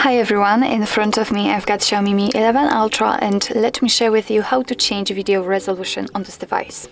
Hi everyone, in front of me I've got Xiaomi Mi 11 Ultra, and let me share with you how to change video resolution on this device.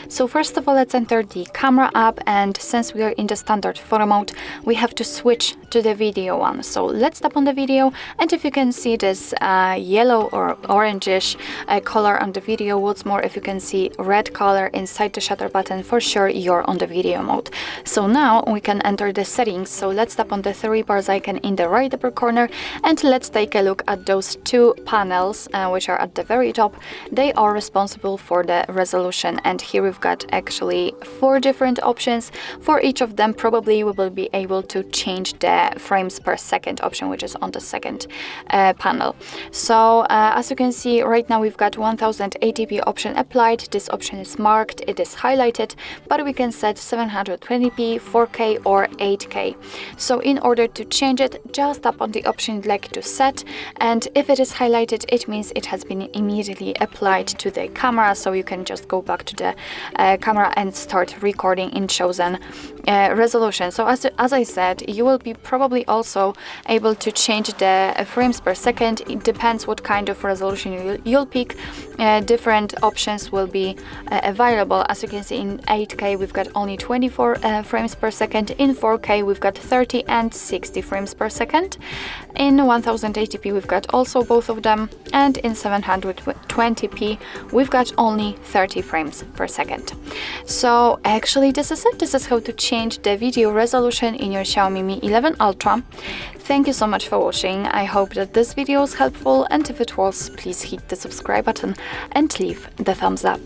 So first of all, let's enter the camera app, and since we are in the standard photo mode, we have to switch to the video one. So let's tap on the video, and if you can see this yellow or orangish color on the video, what's more, if you can see red color inside the shutter button, for sure you're on the video mode. So now we can enter the settings. So let's tap on the three bars icon in the right upper corner, and let's take a look at those two panels which are at the very top. They are responsible for the resolution, and here we've got actually 4 different options. For each of them, probably we will be able to change the frames per second option, which is on the second panel. So as you can see right now, we've got 1080p option applied. This option is marked, it is highlighted, but we can set 720p, 4K or 8K. So in order to change it, just tap on the option you'd like to set, and if it is highlighted, it means it has been immediately applied to the camera, so you can just go back to the camera and start recording in chosen resolution. So as I said, you will be probably also able to change the frames per second. It depends what kind of resolution you'll pick. Different options will be available. As you can see, in 8K we've got only 24 frames per second, in 4K we've got 30 and 60 frames per second, in 1080p we've got also both of them, and in 720p we've got only 30 frames per second. So actually this is it. This is how to change the video resolution in your Xiaomi Mi 11 Ultra. Thank you so much for watching. I hope that this video was helpful, and if it was, please hit the subscribe button and leave the thumbs up.